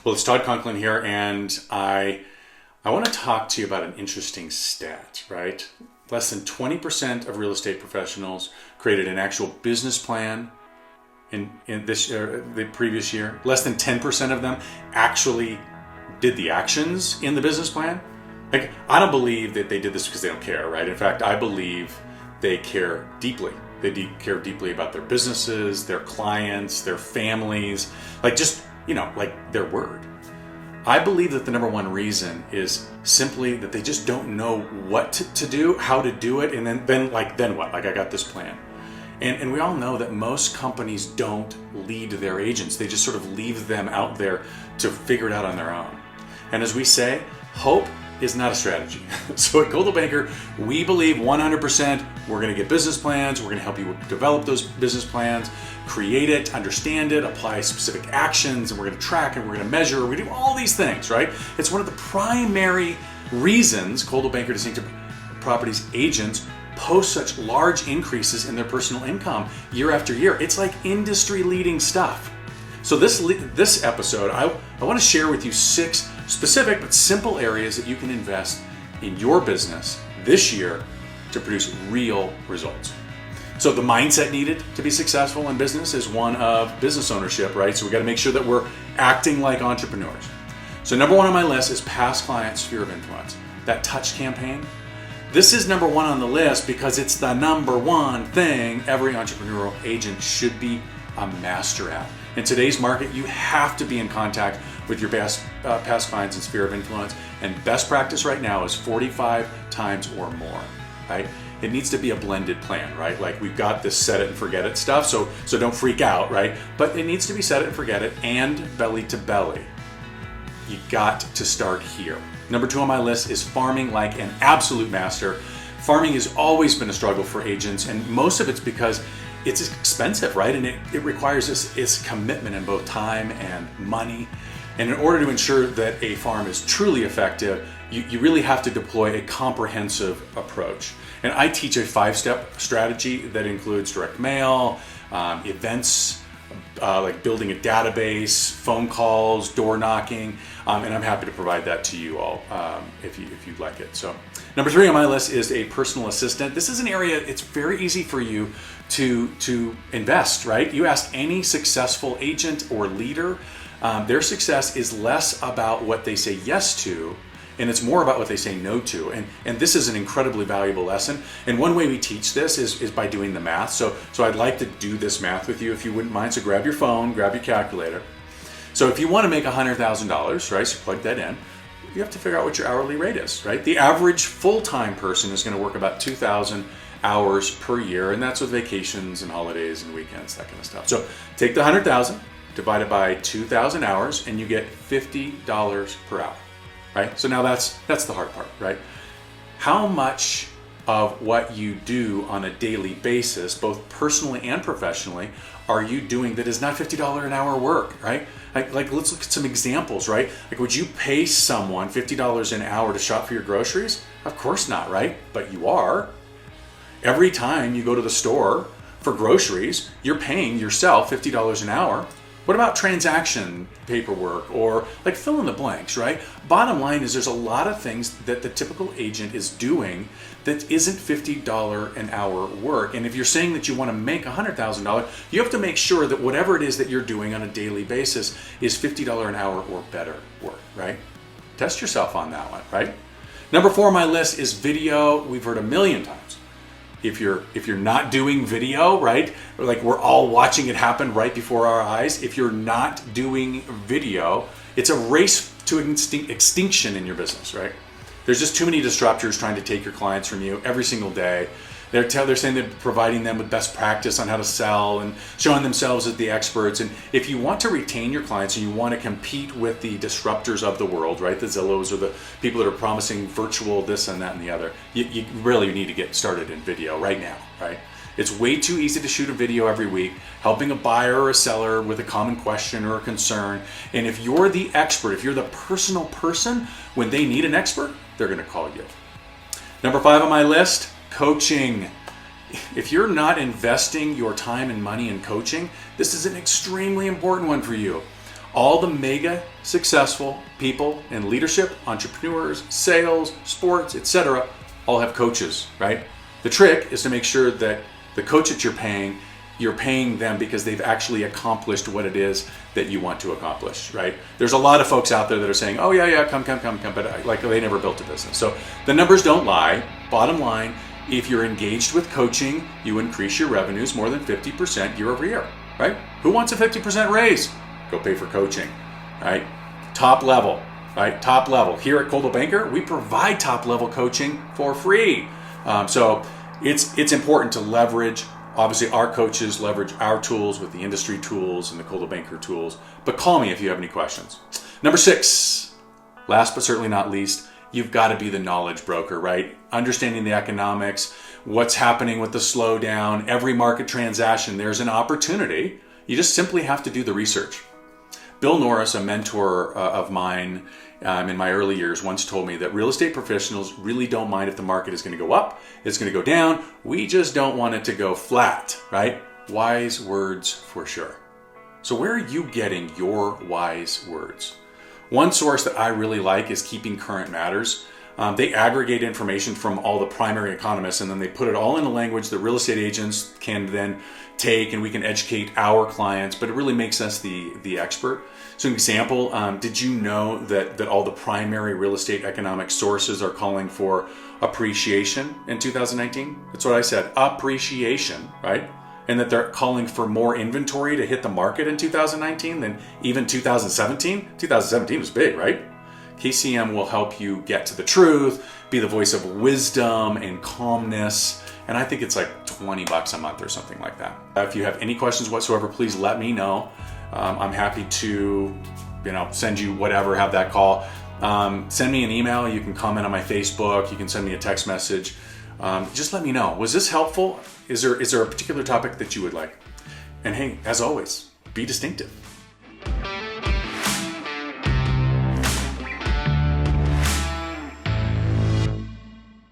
Well, it's Todd Conklin here, and I want to talk to you about an interesting stat, right? Less than 20% of real estate professionals created an actual business plan in the previous year. Less than 10% of them actually did the actions in the business plan. Like, I don't believe that they did this because they don't care, right? In fact, I believe they care deeply. They care deeply about their businesses, their clients, their families, like their word. I believe that the number one reason is simply that they just don't know what to do, how to do it, and then what? Like, I got this plan. And we all know that most companies don't lead their agents. They just sort of leave them out there to figure it out on their own. And as we say, hope is not a strategy. So at Coldwell Banker, we believe 100% we're going to get business plans. We're going to help you develop those business plans, create it, understand it, apply specific actions, and we're going to track and we're going to measure. We do all these things, right? It's one of the primary reasons Coldwell Banker Distinctive Properties agents post such large increases in their personal income year after year. It's like industry-leading stuff. So this episode, I want to share with you 6 specific but simple areas that you can invest in your business this year to produce real results. So the mindset needed to be successful in business is one of business ownership, right? So we got to make sure that we're acting like entrepreneurs. So number 1 on my list is past client sphere of influence. That touch campaign. This is number 1 on the list because it's the number 1 thing every entrepreneurial agent should be a master at. In today's market, you have to be in contact with your past clients and sphere of influence. And best practice right now is 45 times or more, right? It needs to be a blended plan, right? Like, we've got this set it and forget it stuff, so don't freak out, right? But it needs to be set it and forget it and belly to belly. You got to start here. Number 2 on my list is farming like an absolute master. Farming has always been a struggle for agents, and most of it's because it's expensive, right? And it requires this commitment in both time and money. And in order to ensure that a farm is truly effective, you really have to deploy a comprehensive approach. And I teach a 5-step strategy that includes direct mail, events, like building a database, phone calls, door knocking, and I'm happy to provide that to you all if you'd like it. So number 3 on my list is a personal assistant. This is an area it's very easy for you to invest, right? You ask any successful agent or leader, their success is less about what they say yes to, and it's more about what they say no to. And this is an incredibly valuable lesson. And one way we teach this is by doing the math. So I'd like to do this math with you if you wouldn't mind. So grab your phone, grab your calculator. So if you want to make $100,000, right, so plug that in, you have to figure out what your hourly rate is, right? The average full-time person is going to work about 2,000 hours per year, and that's with vacations and holidays and weekends, that kind of stuff. So take the 100,000, divide it by 2,000 hours, and you get $50 per hour, right? So now that's the hard part, right? How much of what you do on a daily basis, both personally and professionally, are you doing that is not $50 an hour work, right? Like let's look at some examples, right? Like, would you pay someone $50 an hour to shop for your groceries? Of course not, right? But you are. Every time you go to the store for groceries, you're paying yourself $50 an hour. What about transaction paperwork or like fill in the blanks, right? Bottom line is there's a lot of things that the typical agent is doing that isn't $50 an hour work. And if you're saying that you want to make $100,000, you have to make sure that whatever it is that you're doing on a daily basis is $50 an hour or better work, right? Test yourself on that one, right? Number 4 on my list is video. We've heard a million times. If you're not doing video, right? Like, we're all watching it happen right before our eyes. If you're not doing video, it's a race to extinction in your business, right? There's just too many disruptors trying to take your clients from you every single day. They're saying they're providing them with best practice on how to sell and showing themselves as the experts. And if you want to retain your clients and you want to compete with the disruptors of the world, right, the Zillows or the people that are promising virtual this and that and the other, you really need to get started in video right now, right? It's way too easy to shoot a video every week, helping a buyer or a seller with a common question or a concern. And if you're the expert, if you're the personal person, when they need an expert, they're going to call you. Number 5 on my list, coaching. If you're not investing your time and money in coaching, this is an extremely important one for you. All the mega successful people in leadership, entrepreneurs, sales, sports, etc., all have coaches, right? The trick is to make sure that the coach that you're paying them because they've actually accomplished what it is that you want to accomplish, right? There's a lot of folks out there that are saying, oh yeah, come, but like they never built a business. So the numbers don't lie. Bottom line, if you're engaged with coaching, you increase your revenues more than 50% year over year, right? Who wants a 50% raise? Go pay for coaching, right? Top level, right? Top level. Here at Coldwell Banker, we provide top level coaching for free. So it's important to leverage. Obviously, our coaches leverage our tools with the industry tools and the Coldwell Banker tools. But call me if you have any questions. Number 6, last but certainly not least, you've got to be the knowledge broker, right? Understanding the economics, what's happening with the slowdown, every market transaction, there's an opportunity. You just simply have to do the research. Bill Norris, a mentor of mine in my early years, once told me that real estate professionals really don't mind if the market is going to go up, it's going to go down. We just don't want it to go flat, right? Wise words for sure. So where are you getting your wise words? One source that I really like is Keeping Current Matters. They aggregate information from all the primary economists, and then they put it all in a language that real estate agents can then take, and we can educate our clients, but it really makes us the expert. So an example, did you know that all the primary real estate economic sources are calling for appreciation in 2019? That's what I said, appreciation, right? And that they're calling for more inventory to hit the market in 2019 than even 2017. 2017 was big, right? KCM will help you get to the truth, be the voice of wisdom and calmness. And I think it's like $20 a month or something like that. If you have any questions whatsoever, please let me know. I'm happy to, send you whatever, have that call. Send me an email. You can comment on my Facebook. You can send me a text message. Just let me know. Was this helpful? Is there a particular topic that you would like? And hey, as always, be distinctive.